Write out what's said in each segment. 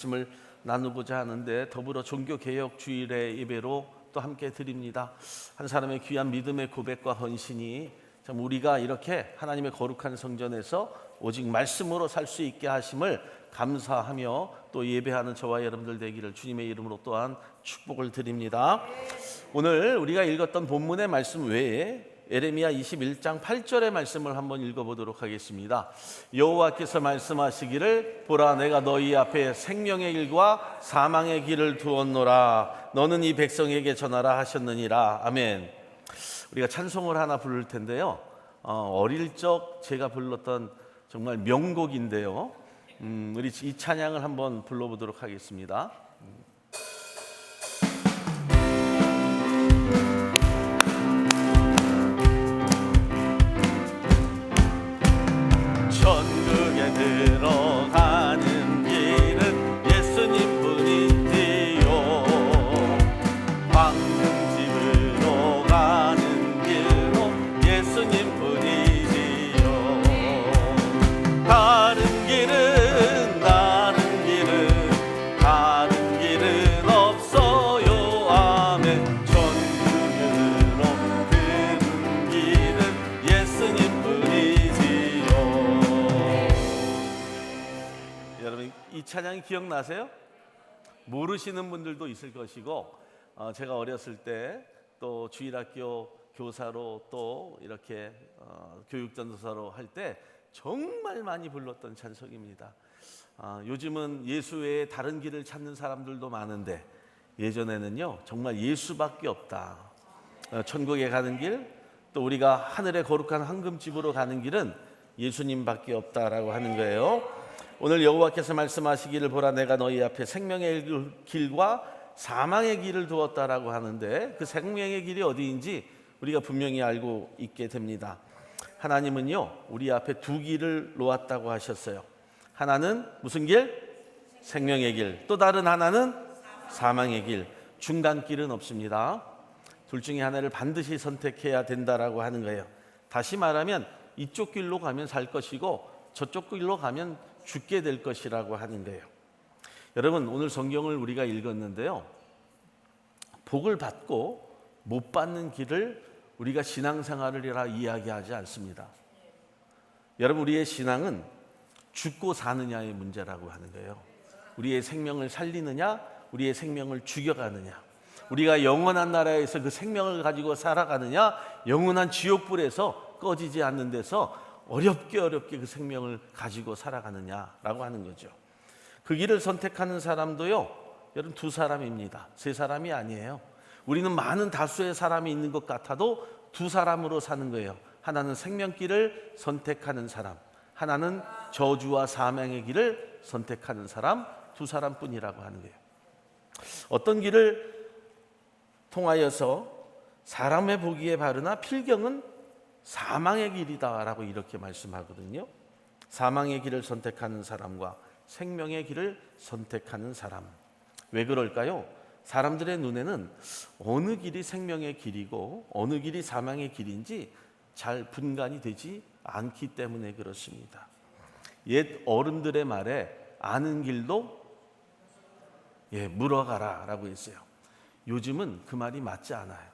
말씀을 나누고자 하는데, 더불어 종교개혁 주일의 예배로 또 함께 드립니다. 한 사람의 귀한 믿음의 고백과 헌신이 참 우리가 이렇게 하나님의 거룩한 성전에서 오직 말씀으로 살 수 있게 하심을 감사하며 또 예배하는 저와 여러분들 되기를 주님의 이름으로 또한 축복을 드립니다. 오늘 우리가 읽었던 본문의 말씀 외에 예레미야 21장 8절의 말씀을 한번 읽어보도록 하겠습니다. 여호와께서 말씀하시기를, 보라, 내가 너희 앞에 생명의 길과 사망의 길을 두었노라. 너는 이 백성에게 전하라 하셨느니라. 아멘. 우리가 찬송을 하나 부를 텐데요, 어릴 적 제가 불렀던 정말 명곡인데요, 우리 이 찬양을 한번 불러보도록 하겠습니다. 천국에 들어가는 길은 예수님뿐이지요. 황금집으로 가는 길로 예수님뿐이지요. 다른 길은 없어요. 아멘. 천국으로 가는 길은 예수님뿐이지요. 여러분, 이 찬양이 기억나세요? 모르시는 분들도 있을 것이고, 제가 어렸을 때 또 주일학교 교사로 또 이렇게 교육전도사로 할 때 정말 많이 불렀던 찬송입니다. 요즘은 예수 외에 다른 길을 찾는 사람들도 많은데, 예전에는요 정말 예수밖에 없다. 천국에 가는 길, 또 우리가 하늘의 거룩한 황금집으로 가는 길은 예수님밖에 없다라고 하는 거예요. 오늘 여호와께서 말씀하시기를, 보라, 내가 너희 앞에 생명의 길과 사망의 길을 두었다라고 하는데, 그 생명의 길이 어디인지 우리가 분명히 알고 있게 됩니다. 하나님은요 우리 앞에 두 길을 놓았다고 하셨어요. 하나는 무슨 길? 생명의 길. 또 다른 하나는 사망의 길. 중간 길은 없습니다. 둘 중에 하나를 반드시 선택해야 된다라고 하는 거예요. 다시 말하면 이쪽 길로 가면 살 것이고 저쪽 길로 가면 죽게 될 것이라고 하는 거예요. 여러분, 오늘 성경을 우리가 읽었는데요, 복을 받고 못 받는 길을 우리가 신앙생활이라 이야기하지 않습니다. 여러분, 우리의 신앙은 죽고 사느냐의 문제라고 하는 거예요. 우리의 생명을 살리느냐, 우리의 생명을 죽여가느냐, 우리가 영원한 나라에서 그 생명을 가지고 살아가느냐, 영원한 지옥불에서 꺼지지 않는 데서 어렵게 그 생명을 가지고 살아가느냐라고 하는 거죠. 그 길을 선택하는 사람도요, 여러분, 두 사람입니다. 세 사람이 아니에요. 우리는 많은 다수의 사람이 있는 것 같아도 두 사람으로 사는 거예요. 하나는 생명길을 선택하는 사람, 하나는 저주와 사망의 길을 선택하는 사람, 두 사람뿐이라고 하는 거예요. 어떤 길을 통하여서 사람의 보기에 바르나 필경은 사망의 길이다라고 이렇게 말씀하거든요. 사망의 길을 선택하는 사람과 생명의 길을 선택하는 사람. 왜 그럴까요? 사람들의 눈에는 어느 길이 생명의 길이고 어느 길이 사망의 길인지 잘 분간이 되지 않기 때문에 그렇습니다. 옛 어른들의 말에 아는 길도 물어가라 라고 했어요. 요즘은 그 말이 맞지 않아요.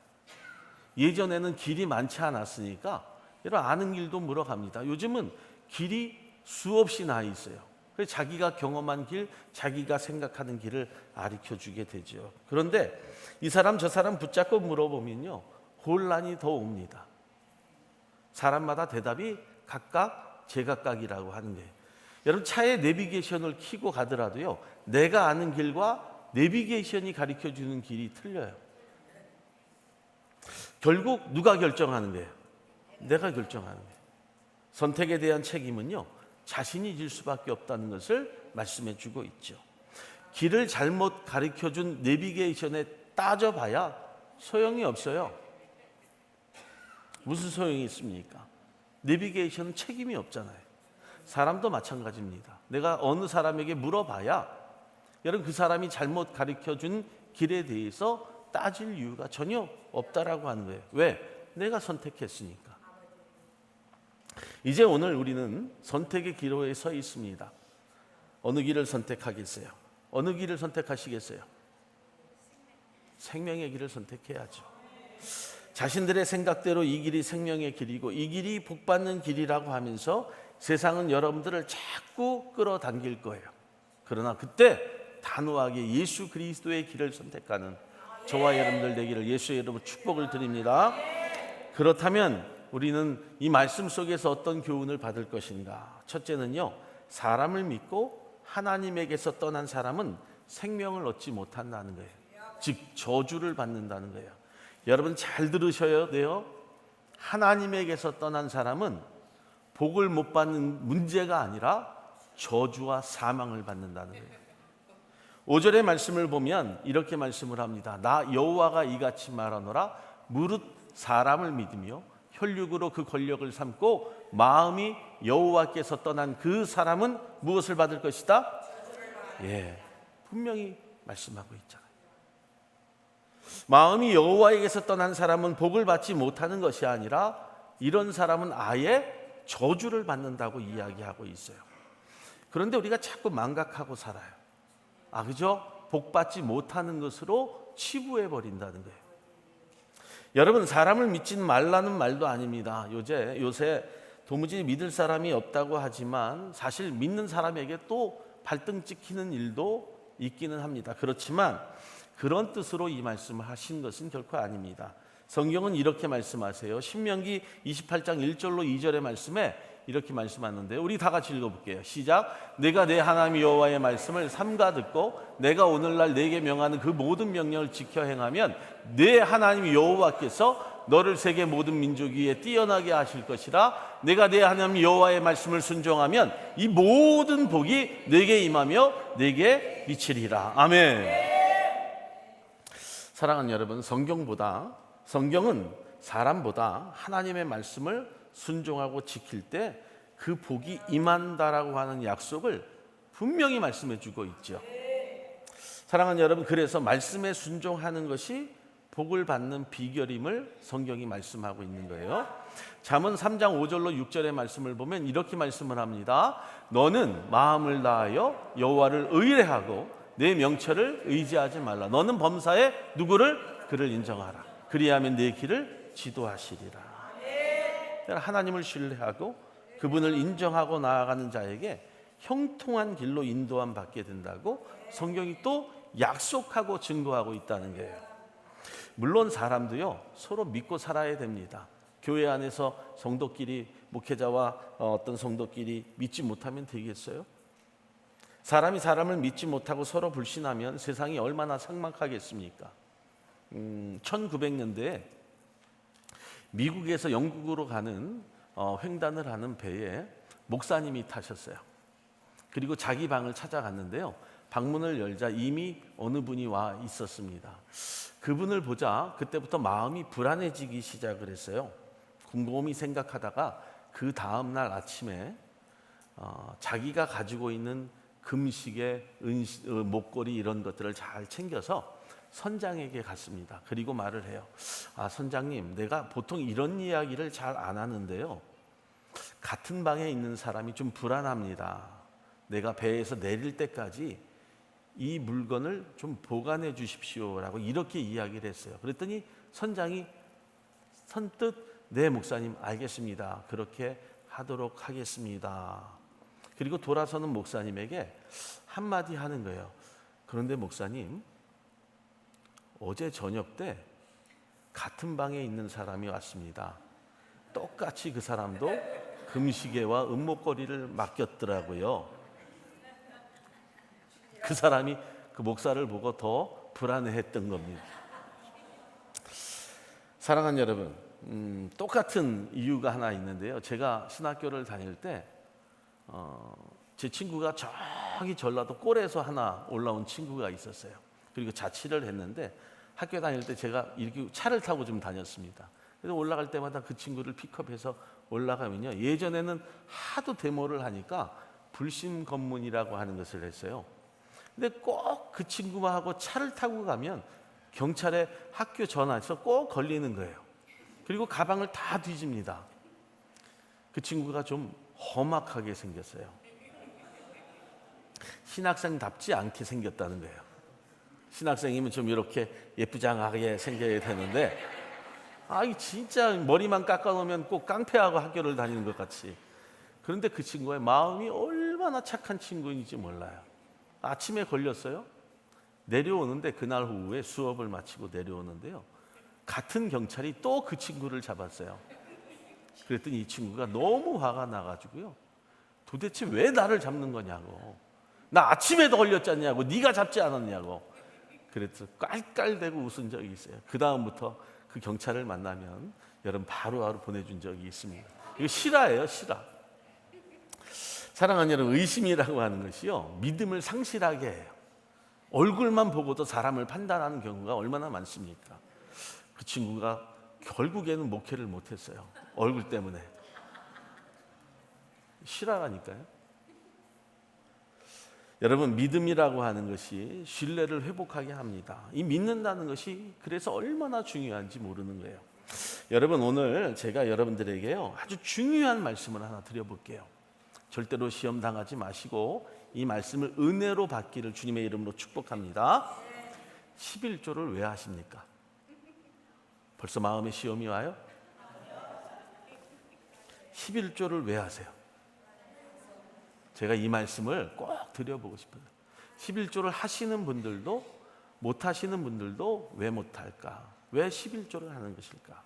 예전에는 길이 많지 않았으니까 이런 아는 길도 물어갑니다. 요즘은 길이 수없이 나 있어요. 그래서 자기가 경험한 길, 자기가 생각하는 길을 가르쳐주게 되죠. 그런데 이 사람 저 사람 붙잡고 물어보면요, 혼란이 더 옵니다. 사람마다 대답이 각각 제각각이라고 하는 거예요. 여러분, 차에 내비게이션을 켜고 가더라도요, 내가 아는 길과 내비게이션이 가르쳐주는 길이 틀려요. 결국 누가 결정하는 거예요? 내가 결정하는 거예요. 선택에 대한 책임은요, 자신이 질 수밖에 없다는 것을 말씀해 주고 있죠. 길을 잘못 가르쳐준 내비게이션에 따져봐야 소용이 없어요. 무슨 소용이 있습니까? 내비게이션은 책임이 없잖아요. 사람도 마찬가지입니다. 내가 어느 사람에게 물어봐야, 여러분, 그 사람이 잘못 가르쳐준 길에 대해서 따질 이유가 전혀 없다라고 하는 거예요. 왜? 내가 선택했으니까. 이제 오늘 우리는 선택의 기로에 서 있습니다. 어느 길을 선택하겠어요? 어느 길을 선택하시겠어요? 생명의 길을 선택해야죠. 자신들의 생각대로 이 길이 생명의 길이고 이 길이 복받는 길이라고 하면서 세상은 여러분들을 자꾸 끌어당길 거예요. 그러나 그때 단호하게 예수 그리스도의 길을 선택하는 저와 여러분들 되기를 예수의 이름으로 축복을 드립니다. 그렇다면 우리는 이 말씀 속에서 어떤 교훈을 받을 것인가? 첫째는요, 사람을 믿고 하나님에게서 떠난 사람은 생명을 얻지 못한다는 거예요. 즉 저주를 받는다는 거예요. 여러분 잘 들으셔야 돼요. 하나님에게서 떠난 사람은 복을 못 받는 문제가 아니라 저주와 사망을 받는다는 거예요. 5절의 말씀을 보면 이렇게 말씀을 합니다. 나 여호와가 이같이 말하노라. 무릇 사람을 믿으며 혈육으로 그 권력을 삼고 마음이 여호와께서 떠난 그 사람은 무엇을 받을 것이다? 예, 분명히 말씀하고 있잖아요. 마음이 여호와에게서 떠난 사람은 복을 받지 못하는 것이 아니라 이런 사람은 아예 저주를 받는다고 이야기하고 있어요. 그런데 우리가 자꾸 망각하고 살아요. 그죠? 복 받지 못하는 것으로 치부해 버린다는 거예요. 여러분 사람을 믿지 말라는 말도 아닙니다. 요새 도무지 믿을 사람이 없다고 하지만 사실 믿는 사람에게 또 발등 찍히는 일도 있기는 합니다. 그렇지만 그런 뜻으로 이 말씀을 하신 것은 결코 아닙니다. 성경은 이렇게 말씀하세요. 신명기 28장 1절로 2절의 말씀에 이렇게 말씀하는데요. 우리 다 같이 읽어볼게요. 시작. 내가 내 하나님 여호와의 말씀을 삼가 듣고 내가 오늘날 내게 명하는 그 모든 명령을 지켜 행하면 내 하나님 여호와께서 너를 세계 모든 민족 위에 뛰어나게 하실 것이라. 내가 내 하나님 여호와의 말씀을 순종하면 이 모든 복이 내게 임하며 내게 미치리라. 아멘. 사랑하는 여러분, 성경은 사람보다 하나님의 말씀을 순종하고 지킬 때 그 복이 임한다라고 하는 약속을 분명히 말씀해 주고 있죠. 사랑하는 여러분, 그래서 말씀에 순종하는 것이 복을 받는 비결임을 성경이 말씀하고 있는 거예요. 잠언 3장 5절로 6절의 말씀을 보면 이렇게 말씀을 합니다. 너는 마음을 다하여 여호와를 의뢰하고 내 명철을 의지하지 말라. 너는 범사에 누구를? 그를 인정하라. 그리하면 내 길을 지도하시리라. 하나님을 신뢰하고 그분을 인정하고 나아가는 자에게 형통한 길로 인도함 받게 된다고 성경이 또 약속하고 증거하고 있다는 거예요. 물론 사람도요 서로 믿고 살아야 됩니다. 교회 안에서 성도끼리, 목회자와 어떤 성도끼리 믿지 못하면 되겠어요? 사람이 사람을 믿지 못하고 서로 불신하면 세상이 얼마나 삭막하겠습니까? 1900년대에 미국에서 영국으로 가는 횡단을 하는 배에 목사님이 타셨어요. 그리고 자기 방을 찾아갔는데요. 방문을 열자 이미 어느 분이 와 있었습니다. 그분을 보자 그때부터 마음이 불안해지기 시작을 했어요. 곰곰이 생각하다가 그 다음날 아침에 자기가 가지고 있는 금시계, 목걸이 이런 것들을 잘 챙겨서 선장에게 갔습니다. 그리고 말을 해요. 선장님, 내가 보통 이런 이야기를 잘 안 하는데요. 같은 방에 있는 사람이 좀 불안합니다. 내가 배에서 내릴 때까지 이 물건을 좀 보관해 주십시오라고 이렇게 이야기를 했어요. 그랬더니 선장이 선뜻 네 목사님 알겠습니다. 그렇게 하도록 하겠습니다. 그리고 돌아서는 목사님에게 한마디 하는 거예요. 그런데 목사님, 어제 저녁 때 같은 방에 있는 사람이 왔습니다. 똑같이 그 사람도 금시계와 은목걸이를 맡겼더라고요. 그 사람이 그 목사를 보고 더 불안해했던 겁니다. 사랑하는 여러분, 똑같은 이유가 하나 있는데요. 제가 신학교를 다닐 때 제 친구가 저기 전라도 꼴에서 하나 올라온 친구가 있었어요. 그리고 자취를 했는데 학교 다닐 때 제가 이렇게 차를 타고 좀 다녔습니다. 그래서 올라갈 때마다 그 친구를 픽업해서 올라가면요. 예전에는 하도 데모를 하니까 불심검문이라고 하는 것을 했어요. 근데 꼭 그 친구하고 차를 타고 가면 경찰에 학교 전화해서 꼭 걸리는 거예요. 그리고 가방을 다 뒤집니다. 그 친구가 좀 험악하게 생겼어요. 신학생답지 않게 생겼다는 거예요. 신학생이면 좀 이렇게 예쁘장하게 생겨야 되는데, 이 진짜 머리만 깎아놓으면 꼭 깡패하고 학교를 다니는 것 같이. 그런데 그 친구의 마음이 얼마나 착한 친구인지 몰라요. 아침에 걸렸어요. 내려오는데 그날 오후에 수업을 마치고 내려오는데요, 같은 경찰이 또 그 친구를 잡았어요. 그랬더니 이 친구가 너무 화가 나가지고요, 도대체 왜 나를 잡는 거냐고, 나 아침에도 걸렸잖냐고, 네가 잡지 않았냐고. 그래서 깔깔대고 웃은 적이 있어요. 그 다음부터 그 경찰을 만나면 여러분 바로바로 보내준 적이 있습니다. 이거 실화예요, 실화. 사랑하는 여러분, 의심이라고 하는 것이요, 믿음을 상실하게 해요. 얼굴만 보고도 사람을 판단하는 경우가 얼마나 많습니까? 그 친구가 결국에는 목회를 못했어요. 얼굴 때문에. 실화라니까요. 여러분, 믿음이라고 하는 것이 신뢰를 회복하게 합니다. 이 믿는다는 것이 그래서 얼마나 중요한지 모르는 거예요. 여러분, 오늘 제가 여러분들에게요, 아주 중요한 말씀을 하나 드려볼게요. 절대로 시험 당하지 마시고 이 말씀을 은혜로 받기를 주님의 이름으로 축복합니다. 11조를 왜 하십니까? 벌써 마음에 시험이 와요? 11조를 왜 하세요? 제가 이 말씀을 꼭 드려보고 싶어요. 11조를 하시는 분들도 못 하시는 분들도 왜 못할까? 왜 11조를 하는 것일까?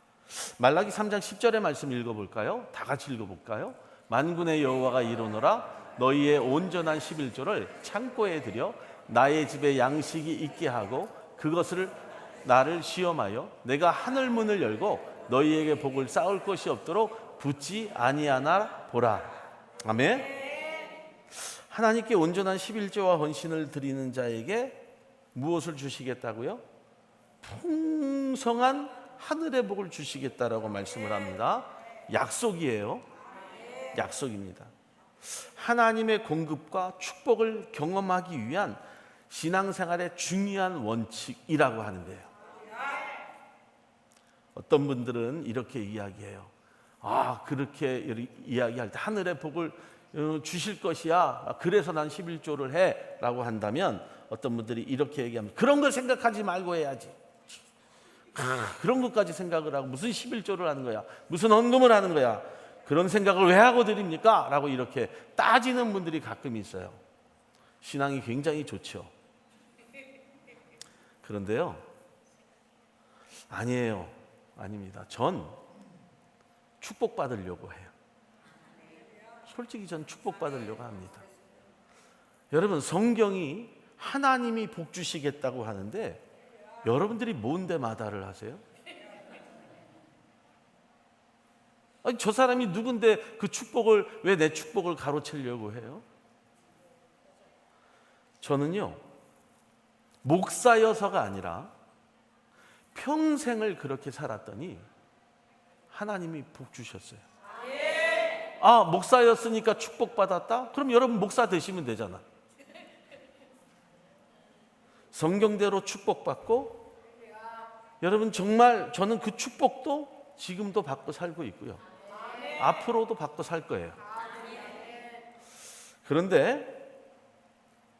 말라기 3장 10절의 말씀 읽어볼까요? 다 같이 읽어볼까요? 만군의 여호와가 이르노라, 너희의 온전한 11조를 창고에 들여 나의 집에 양식이 있게 하고 그것을 나를 시험하여 내가 하늘 문을 열고 너희에게 복을 쌓을 것이 없도록 붙지 아니하나 보라. 아멘. 하나님께 온전한 11조와 헌신을 드리는 자에게 무엇을 주시겠다고요? 풍성한 하늘의 복을 주시겠다라고 말씀을 합니다. 약속이에요. 약속입니다. 하나님의 공급과 축복을 경험하기 위한 신앙생활의 중요한 원칙이라고 하는 거예요. 어떤 분들은 이렇게 이야기해요. 그렇게 이야기할 때 하늘의 복을 주실 것이야, 그래서 난 11조를 해 라고 한다면, 어떤 분들이 이렇게 얘기합니다. 그런 걸 생각하지 말고 해야지. 그런 것까지 생각을 하고 무슨 11조를 하는 거야, 무슨 헌금을 하는 거야, 그런 생각을 왜 하고 드립니까? 라고 이렇게 따지는 분들이 가끔 있어요. 신앙이 굉장히 좋죠. 그런데요, 아니에요. 아닙니다. 전 축복받으려고 해요. 솔직히 전 축복받으려고 합니다. 여러분, 성경이 하나님이 복 주시겠다고 하는데 여러분들이 뭔데 마다를 하세요? 아니, 저 사람이 누군데 그 축복을, 왜 내 축복을 가로채려고 해요? 저는요, 목사여서가 아니라 평생을 그렇게 살았더니 하나님이 복 주셨어요. 목사였으니까 축복받았다? 그럼 여러분 목사 되시면 되잖아. 성경대로 축복받고, 여러분 정말 저는 그 축복도 지금도 받고 살고 있고요. 앞으로도 받고 살 거예요. 그런데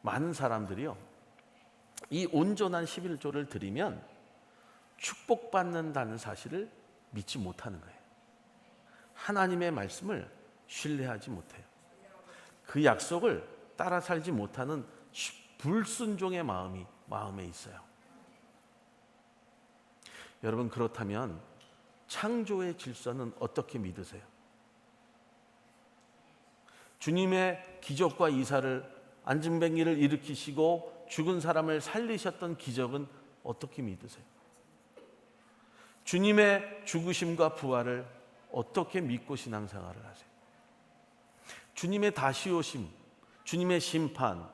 많은 사람들이요, 이 온전한 11조를 드리면 축복받는다는 사실을 믿지 못하는 거예요. 하나님의 말씀을 신뢰하지 못해요. 그 약속을 따라 살지 못하는 불순종의 마음에 있어요. 여러분, 그렇다면 창조의 질서는 어떻게 믿으세요? 주님의 기적과 이사를, 안진뱅이를 일으키시고 죽은 사람을 살리셨던 기적은 어떻게 믿으세요? 주님의 죽으심과 부활을 어떻게 믿고 신앙생활을 하세요? 주님의 다시 오심, 주님의 심판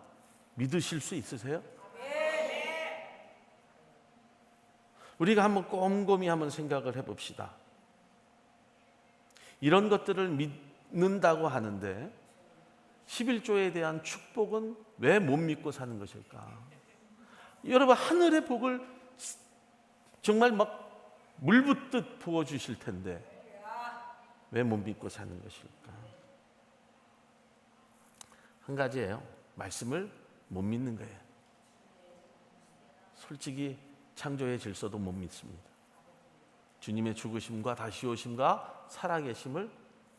믿으실 수 있으세요? 우리가 한번 꼼꼼히 한번 생각을 해봅시다. 이런 것들을 믿는다고 하는데 11조에 대한 축복은 왜 못 믿고 사는 것일까? 여러분, 하늘의 복을 정말 막 물붓듯 부어주실 텐데 왜 못 믿고 사는 것일까? 한 가지예요. 말씀을 못 믿는 거예요. 솔직히 창조의 질서도 못 믿습니다. 주님의 죽으심과 다시 오심과 살아계심을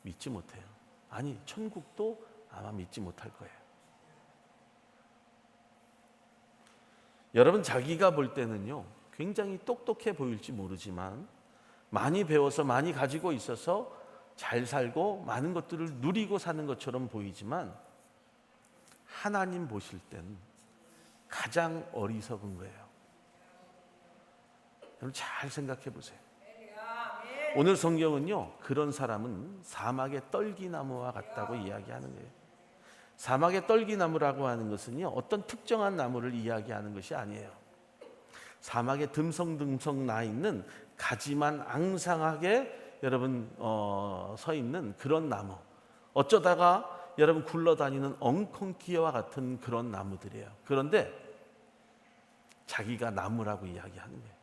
믿지 못해요. 아니, 천국도 아마 믿지 못할 거예요. 여러분, 자기가 볼 때는요, 굉장히 똑똑해 보일지 모르지만 많이 배워서 많이 가지고 있어서 잘 살고 많은 것들을 누리고 사는 것처럼 보이지만 하나님 보실 땐 가장 어리석은 거예요. 여러분, 잘 생각해 보세요. 오늘 성경은요, 그런 사람은 사막의 떨기나무와 같다고 이야기하는 거예요. 사막의 떨기나무라고 하는 것은요, 어떤 특정한 나무를 이야기하는 것이 아니에요. 사막에 듬성듬성 나 있는 가지만 앙상하게 여러분 서 있는 그런 나무, 어쩌다가 여러분 굴러다니는 엉겅퀴와 같은 그런 나무들이에요. 그런데 자기가 나무라고 이야기하는 거예요.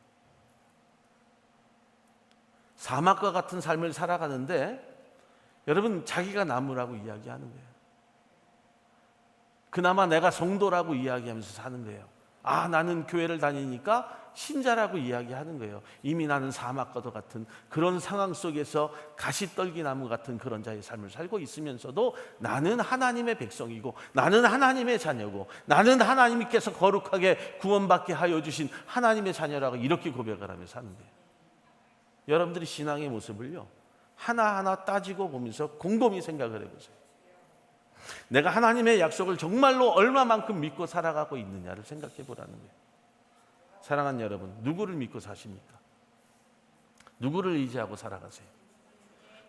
사막과 같은 삶을 살아가는데 여러분, 자기가 나무라고 이야기하는 거예요. 그나마 내가 성도라고 이야기하면서 사는 거예요. 아, 나는 교회를 다니니까 신자라고 이야기하는 거예요. 이미 나는 사막과도 같은 그런 상황 속에서 가시떨기나무 같은 그런 자의 삶을 살고 있으면서도 나는 하나님의 백성이고 나는 하나님의 자녀고 나는 하나님께서 거룩하게 구원받게 하여 주신 하나님의 자녀라고 이렇게 고백을 하며 사는 거예요. 여러분들이 신앙의 모습을요, 하나하나 따지고 보면서 곰곰이 생각을 해보세요. 내가 하나님의 약속을 정말로 얼마만큼 믿고 살아가고 있느냐를 생각해 보라는 거예요. 사랑하는 여러분, 누구를 믿고 사십니까? 누구를 의지하고 살아가세요?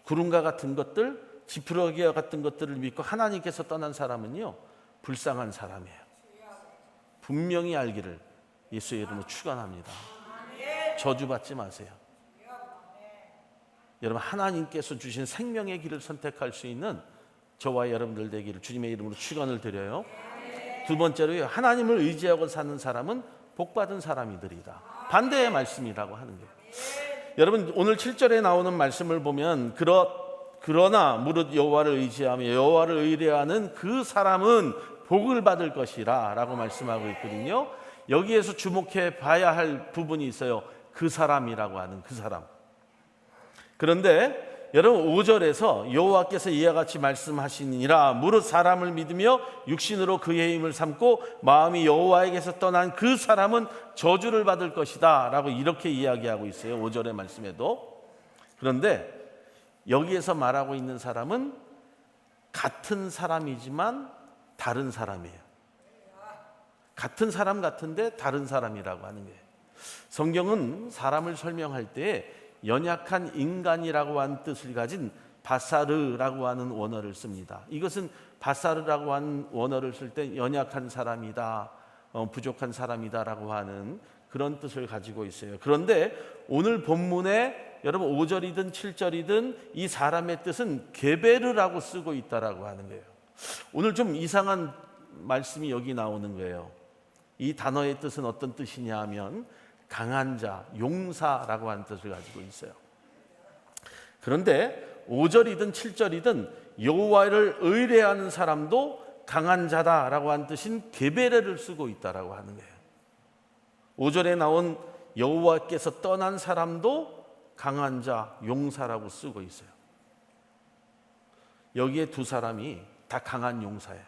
구름과 같은 것들, 지푸라기와 같은 것들을 믿고 하나님께서 떠난 사람은요, 불쌍한 사람이에요. 분명히 알기를 예수의 이름으로 축원합니다. 저주받지 마세요. 여러분, 하나님께서 주신 생명의 길을 선택할 수 있는 저와 여러분들 되기를 주님의 이름으로 축원을 드려요. 두 번째로요, 하나님을 의지하고 사는 사람은 복받은 사람이들이다. 반대의 말씀이라고 하는 거예요. 여러분, 오늘 7절에 나오는 말씀을 보면 그러나 무릇 여호와를 의지하며 여호와를 의뢰하는 그 사람은 복을 받을 것이라 라고 말씀하고 있거든요. 여기에서 주목해 봐야 할 부분이 있어요. 그 사람이라고 하는 그 사람. 그런데 여러분, 5절에서 여호와께서 이와 같이 말씀하시니라 무릇 사람을 믿으며 육신으로 그의 힘을 삼고 마음이 여호와에게서 떠난 그 사람은 저주를 받을 것이다 라고 이렇게 이야기하고 있어요. 5절의 말씀에도. 그런데 여기에서 말하고 있는 사람은 같은 사람이지만 다른 사람이에요. 같은 사람 같은데 다른 사람이라고 하는 거예요. 성경은 사람을 설명할 때 연약한 인간이라고 하는 뜻을 가진 바사르라고 하는 원어를 씁니다. 이것은 바사르라고 하는 원어를 쓸 때 연약한 사람이다, 부족한 사람이다라고 하는 그런 뜻을 가지고 있어요. 그런데 오늘 본문에 여러분 5절이든 7절이든 이 사람의 뜻은 게베르라고 쓰고 있다라고 하는 거예요. 오늘 좀 이상한 말씀이 여기 나오는 거예요. 이 단어의 뜻은 어떤 뜻이냐 하면 강한 자, 용사라고 하는 뜻을 가지고 있어요. 그런데 5절이든 7절이든 여호와를 의뢰하는 사람도 강한 자다라고 하는 뜻인 게베레를 쓰고 있다라고 하는 거예요. 5절에 나온 여호와께서 떠난 사람도 강한 자, 용사라고 쓰고 있어요. 여기에 두 사람이 다 강한 용사예요.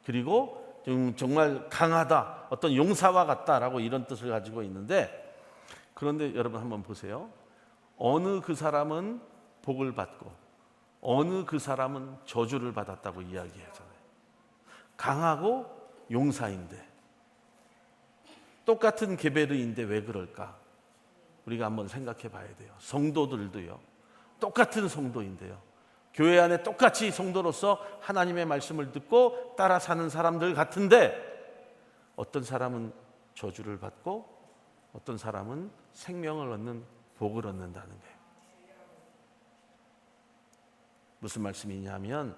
그리고 정말 강하다, 어떤 용사와 같다라고 이런 뜻을 가지고 있는데, 그런데 여러분 한번 보세요. 어느 그 사람은 복을 받고 어느 그 사람은 저주를 받았다고 이야기하잖아요. 강하고 용사인데 똑같은 게베르인데 왜 그럴까? 우리가 한번 생각해 봐야 돼요. 성도들도요, 똑같은 성도인데요, 교회 안에 똑같이 성도로서 하나님의 말씀을 듣고 따라 사는 사람들 같은데 어떤 사람은 저주를 받고 어떤 사람은 생명을 얻는 복을 얻는다는 거예요. 무슨 말씀이냐면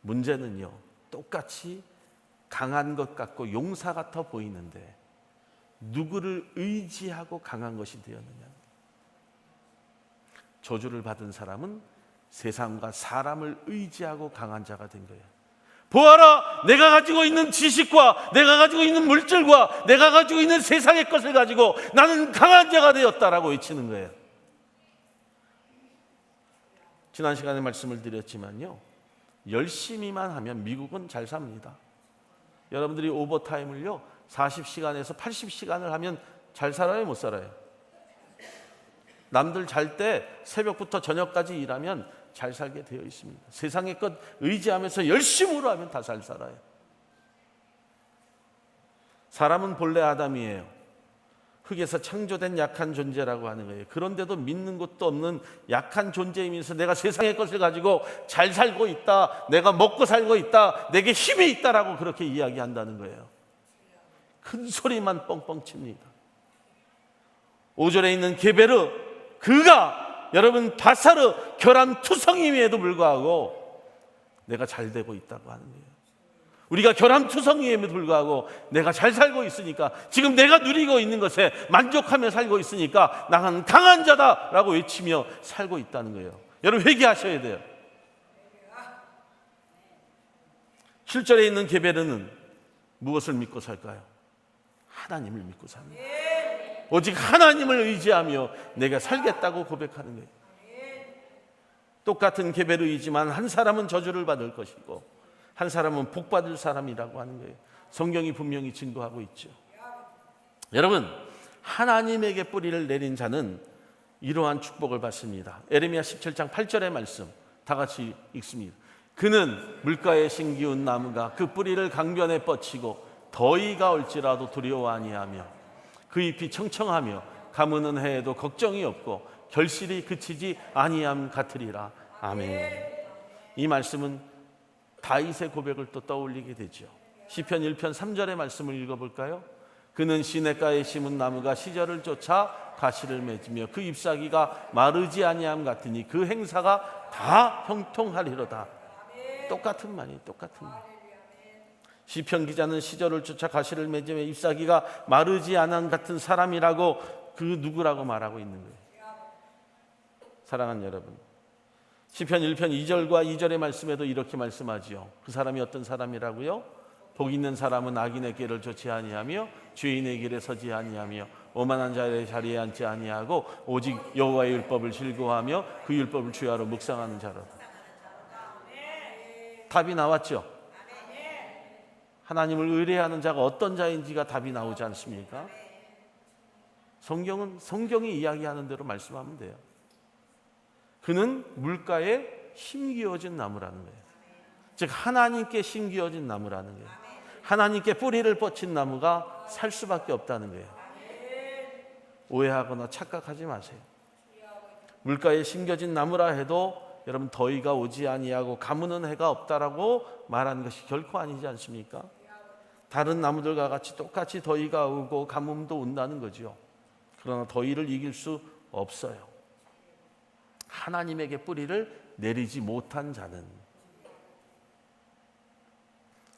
문제는요, 똑같이 강한 것 같고 용사 같아 보이는데 누구를 의지하고 강한 것이 되었느냐. 저주를 받은 사람은 세상과 사람을 의지하고 강한 자가 된 거예요. 보아라, 내가 가지고 있는 지식과 내가 가지고 있는 물질과 내가 가지고 있는 세상의 것을 가지고 나는 강한 자가 되었다라고 외치는 거예요. 지난 시간에 말씀을 드렸지만요, 열심히만 하면 미국은 잘 삽니다. 여러분들이 오버타임을요 40시간에서 80시간을 하면 잘 살아요, 못 살아요? 남들 잘 때 새벽부터 저녁까지 일하면 잘 살게 되어 있습니다. 세상의 것 의지하면서 열심으로 하면 다 잘 살아요. 사람은 본래 아담이에요. 흙에서 창조된 약한 존재라고 하는 거예요. 그런데도 믿는 것도 없는 약한 존재이면서 내가 세상의 것을 가지고 잘 살고 있다, 내가 먹고 살고 있다, 내게 힘이 있다라고 그렇게 이야기한다는 거예요. 큰 소리만 뻥뻥 칩니다. 5절에 있는 게베르, 그가 여러분 바사르 결함투성임에도 불구하고 내가 잘 되고 있다고 하는 거예요. 우리가 결함투성임에도 불구하고 내가 잘 살고 있으니까, 지금 내가 누리고 있는 것에 만족하며 살고 있으니까 나는 강한 자다라고 외치며 살고 있다는 거예요. 여러분 회개하셔야 돼요. 7절에 있는 게베르는 무엇을 믿고 살까요? 하나님을 믿고 삽니다. 오직 하나님을 의지하며 내가 살겠다고 고백하는 거예요. 똑같은 게베르이지만 한 사람은 저주를 받을 것이고 한 사람은 복받을 사람이라고 하는 거예요. 성경이 분명히 증거하고 있죠. 여러분, 하나님에게 뿌리를 내린 자는 이러한 축복을 받습니다. 에레미야 17장 8절의 말씀 다 같이 읽습니다. 그는 물가에 심기운 나무가 그 뿌리를 강변에 뻗치고 더위가 올지라도 두려워 아니하며 그 잎이 청청하며 가무는 해에도 걱정이 없고 결실이 그치지 아니함 같으리라. 아멘. 이 말씀은 다윗의 고백을 또 떠올리게 되죠. 시편 1편 3절의 말씀을 읽어볼까요? 그는 시냇가에 심은 나무가 시절을 쫓아 가시를 맺으며 그 잎사귀가 마르지 아니함 같으니 그 행사가 다 형통하리로다. 똑같은 말이에요. 똑같은 말. 시편 기자는 시절을 쫓아 가시를 맺으며 잎사귀가 마르지 않은 같은 사람이라고 그 누구라고 말하고 있는 거예요. 사랑하는 여러분, 시편 1편 2절과 2절의 말씀에도 이렇게 말씀하지요. 그 사람이 어떤 사람이라고요? 복 있는 사람은 악인의 길을 좇지 아니하며 죄인의 길에 서지 아니하며 오만한 자의 자리에 앉지 아니하고 오직 여호와의 율법을 즐거워하며 그 율법을 주야로 묵상하는 자로. 답이 나왔죠? 하나님을 의뢰하는 자가 어떤 자인지가 답이 나오지 않습니까? 성경이 이야기하는 대로 말씀하면 돼요. 그는 물가에 심기어진 나무라는 거예요. 즉 하나님께 심기어진 나무라는 거예요. 하나님께 뿌리를 뻗친 나무가 살 수밖에 없다는 거예요. 오해하거나 착각하지 마세요. 물가에 심겨진 나무라 해도 여러분 더위가 오지 아니하고 가무는 해가 없다라고 말하는 것이 결코 아니지 않습니까? 다른 나무들과 같이 똑같이 더위가 오고 가뭄도 온다는 거죠. 그러나 더위를 이길 수 없어요. 하나님에게 뿌리를 내리지 못한 자는.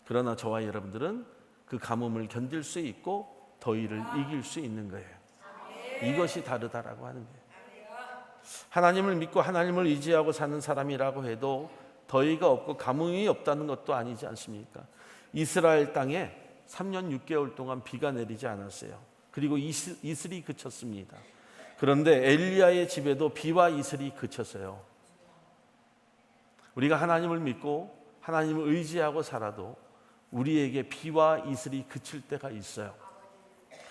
그러나 저와 여러분들은 그 가뭄을 견딜 수 있고 더위를 이길 수 있는 거예요. 이것이 다르다라고 하는 거예요. 하나님을 믿고 하나님을 의지하고 사는 사람이라고 해도 더위가 없고 가뭄이 없다는 것도 아니지 않습니까? 이스라엘 땅에 3년 6개월 동안 비가 내리지 않았어요. 그리고 이슬이 그쳤습니다. 그런데 엘리야의 집에도 비와 이슬이 그쳤어요. 우리가 하나님을 믿고 하나님을 의지하고 살아도 우리에게 비와 이슬이 그칠 때가 있어요.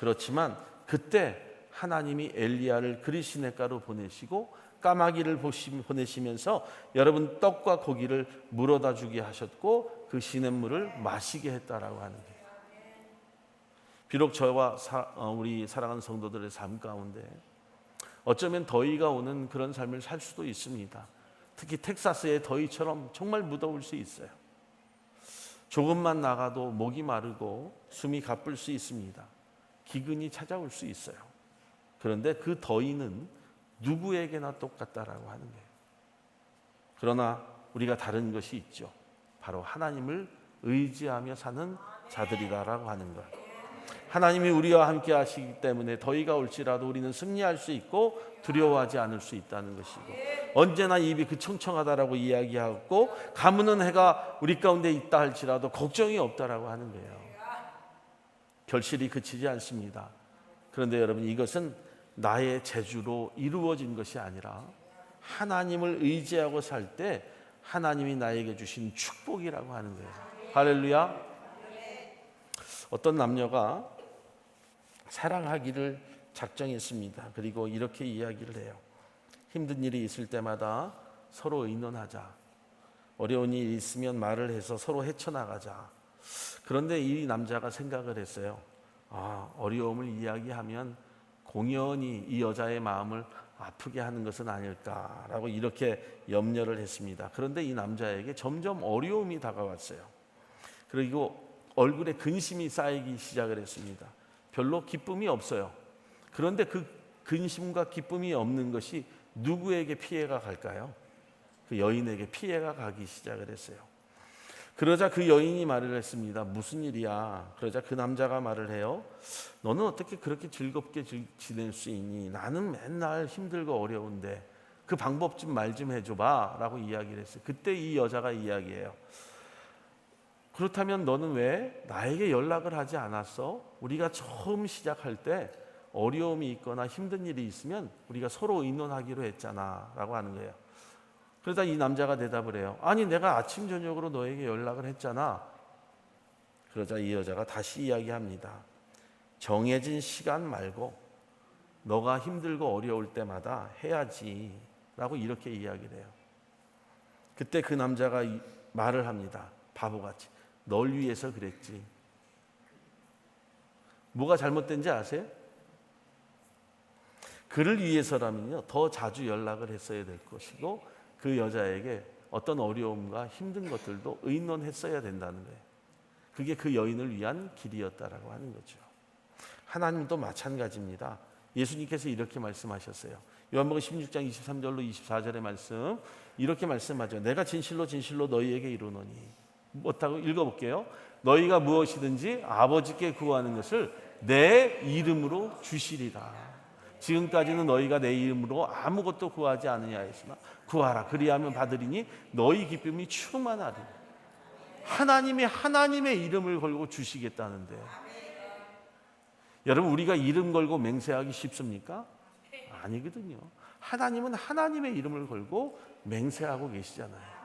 그렇지만 그때 하나님이 엘리야를 그리시네가로 보내시고 까마귀를 보내시면서 여러분 떡과 고기를 물어다 주게 하셨고 그 시냇물을 마시게 했다라고 하는 거예요. 비록 저와 우리 사랑하는 성도들의 삶 가운데 어쩌면 더위가 오는 그런 삶을 살 수도 있습니다. 특히 텍사스의 더위처럼 정말 무더울 수 있어요. 조금만 나가도 목이 마르고 숨이 가쁠 수 있습니다. 기근이 찾아올 수 있어요. 그런데 그 더위는 누구에게나 똑같다라고 하는 거예요. 그러나 우리가 다른 것이 있죠. 바로 하나님을 의지하며 사는 자들이다라고 하는 것. 하나님이 우리와 함께 하시기 때문에 더위가 올지라도 우리는 승리할 수 있고 두려워하지 않을 수 있다는 것이고, 언제나 입이 그 청청하다라고 이야기하고 가무는 해가 우리 가운데 있다 할지라도 걱정이 없다라고 하는 거예요. 결실이 그치지 않습니다. 그런데 여러분, 이것은 나의 재주로 이루어진 것이 아니라 하나님을 의지하고 살 때 하나님이 나에게 주신 축복이라고 하는 거예요. 할렐루야. 어떤 남녀가 사랑하기를 작정했습니다. 그리고 이렇게 이야기를 해요. 힘든 일이 있을 때마다 서로 의논하자. 어려운 일이 있으면 말을 해서 서로 헤쳐나가자. 그런데 이 남자가 생각을 했어요. 어려움을 이야기하면 공연히 이 여자의 마음을 아프게 하는 것은 아닐까라고 이렇게 염려를 했습니다. 그런데 이 남자에게 점점 어려움이 다가왔어요. 그리고 얼굴에 근심이 쌓이기 시작을 했습니다. 별로 기쁨이 없어요. 그런데 그 근심과 기쁨이 없는 것이 누구에게 피해가 갈까요? 그 여인에게 피해가 가기 시작을 했어요. 그러자 그 여인이 말을 했습니다. 무슨 일이야? 그러자 그 남자가 말을 해요. 너는 어떻게 그렇게 즐겁게 지낼 수 있니? 나는 맨날 힘들고 어려운데 그 방법 좀 말 좀 해줘봐 라고 이야기를 했어요. 그때 이 여자가 이야기해요. 그렇다면 너는 왜 나에게 연락을 하지 않았어? 우리가 처음 시작할 때 어려움이 있거나 힘든 일이 있으면 우리가 서로 의논하기로 했잖아 라고 하는 거예요. 그러다 이 남자가 대답을 해요. 아니, 내가 아침 저녁으로 너에게 연락을 했잖아. 그러자 이 여자가 다시 이야기합니다. 정해진 시간 말고 너가 힘들고 어려울 때마다 해야지 라고 이렇게 이야기를 해요. 그때 그 남자가 말을 합니다. 바보같이. 널 위해서 그랬지. 뭐가 잘못된지 아세요? 그를 위해서라면요, 더 자주 연락을 했어야 될 것이고 그 여자에게 어떤 어려움과 힘든 것들도 의논했어야 된다는 거예요. 그게 그 여인을 위한 길이었다라고 하는 거죠. 하나님도 마찬가지입니다. 예수님께서 이렇게 말씀하셨어요. 요한복음 16장 23절로 24절의 말씀, 이렇게 말씀하죠. 내가 진실로 진실로 너희에게 이르노니. 뭐라고 읽어볼게요. 너희가 무엇이든지 아버지께 구하는 것을 내 이름으로 주시리라. 지금까지는 너희가 내 이름으로 아무것도 구하지 않으냐 했으나 구하라 그리하면 받으리니 너희 기쁨이 충만하리. 하나님의 이름을 걸고 주시겠다는데, 여러분, 우리가 이름 걸고 맹세하기 쉽습니까? 아니거든요. 하나님은 하나님의 이름을 걸고 맹세하고 계시잖아요.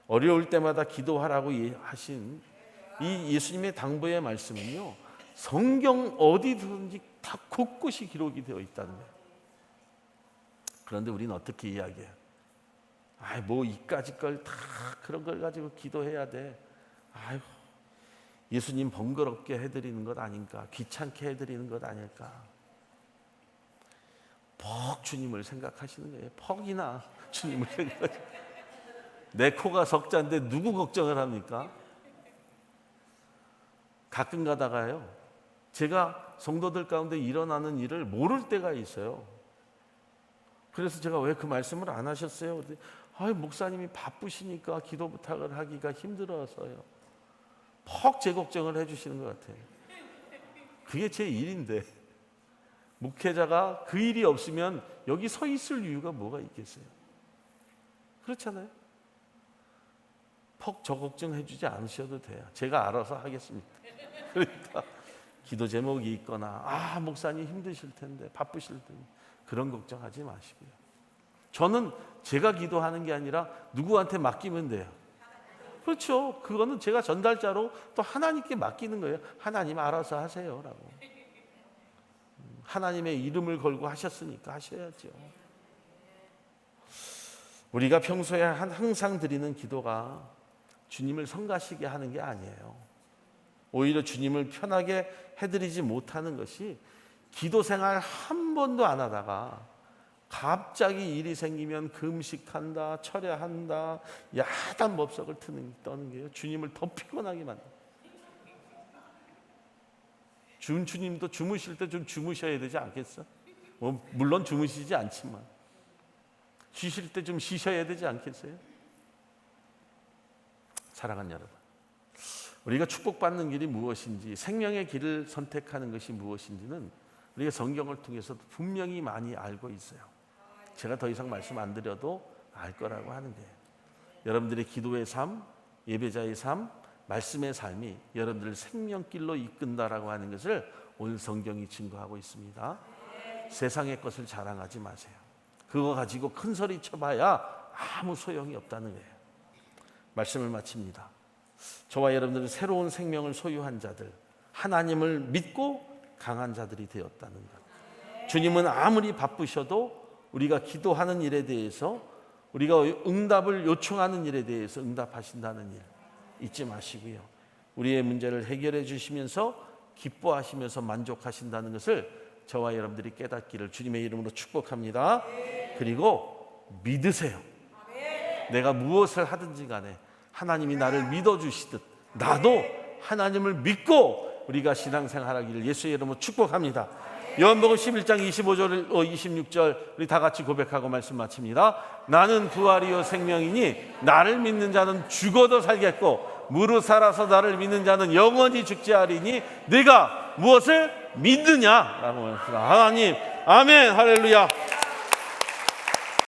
어려울 때마다 기도하라고 하신 이 예수님의 당부의 말씀은요, 성경 어디든지 다 곳곳이 기록이 되어 있다는 거예요. 그런데 우리는 어떻게 이야기해요? 뭐 이까짓 걸 다 그런 걸 가지고 기도해야 돼. 예수님 번거롭게 해드리는 것 아닌가? 귀찮게 해드리는 것 아닐까? 퍽 주님을 생각하시는 거예요. 퍽이나 주님을 생각하시는. 내 코가 석자인데 누구 걱정을 합니까? 가끔 가다가요, 제가 성도들 가운데 일어나는 일을 모를 때가 있어요. 그래서 제가 왜 그 말씀을 안 하셨어요? 목사님이 바쁘시니까 기도 부탁을 하기가 힘들어서요. 퍽 제 걱정을 해주시는 것 같아요. 그게 제 일인데 목회자가 그 일이 없으면 여기 서 있을 이유가 뭐가 있겠어요? 그렇잖아요. 퍽 저 걱정해 주지 않으셔도 돼요. 제가 알아서 하겠습니다. 그러니까 기도 제목이 있거나 목사님 힘드실 텐데 바쁘실 텐데 그런 걱정하지 마시고요. 저는 제가 기도하는 게 아니라 누구한테 맡기면 돼요. 그렇죠. 그거는 제가 전달자로 또 하나님께 맡기는 거예요. 하나님 알아서 하세요라고. 하나님의 이름을 걸고 하셨으니까 하셔야죠. 우리가 평소에 항상 드리는 기도가 주님을 성가시게 하는 게 아니에요. 오히려 주님을 편하게 해드리지 못하는 것이 기도 생활 한 번도 안 하다가 갑자기 일이 생기면 금식한다, 철야한다, 야단 법석을 떠는 게요. 주님을 더 피곤하게 만듭니다. 주님도 주무실 때 좀 주무셔야 되지 않겠어? 물론 주무시지 않지만 쉬실 때 좀 쉬셔야 되지 않겠어요? 사랑하는 여러분, 우리가 축복받는 길이 무엇인지, 생명의 길을 선택하는 것이 무엇인지는 우리가 성경을 통해서 분명히 많이 알고 있어요. 제가 더 이상 말씀 안 드려도 알 거라고 하는 거예요. 여러분들의 기도의 삶, 예배자의 삶, 말씀의 삶이 여러분들을 생명길로 이끈다라고 하는 것을 오늘 성경이 증거하고 있습니다. 세상의 것을 자랑하지 마세요. 그거 가지고 큰 소리 쳐봐야 아무 소용이 없다는 거예요. 말씀을 마칩니다. 저와 여러분들은 새로운 생명을 소유한 자들, 하나님을 믿고 강한 자들이 되었다는 것. 주님은 아무리 바쁘셔도 우리가 기도하는 일에 대해서, 우리가 응답을 요청하는 일에 대해서 응답하신다는 일 잊지 마시고요. 우리의 문제를 해결해 주시면서 기뻐하시면서 만족하신다는 것을 저와 여러분들이 깨닫기를 주님의 이름으로 축복합니다. 그리고 믿으세요. 내가 무엇을 하든지 간에 하나님이 나를 믿어주시듯 나도 하나님을 믿고 우리가 신앙생활하기를 예수의 이름으로 축복합니다. 요한복음 11장 25절 26절 우리 다 같이 고백하고 말씀 마칩니다. 나는 부활이요 생명이니 나를 믿는 자는 죽어도 살겠고 무릇 살아서 나를 믿는 자는 영원히 죽지 않으리니 네가 무엇을 믿느냐 라고 말합니다. 하나님 아멘 할렐루야.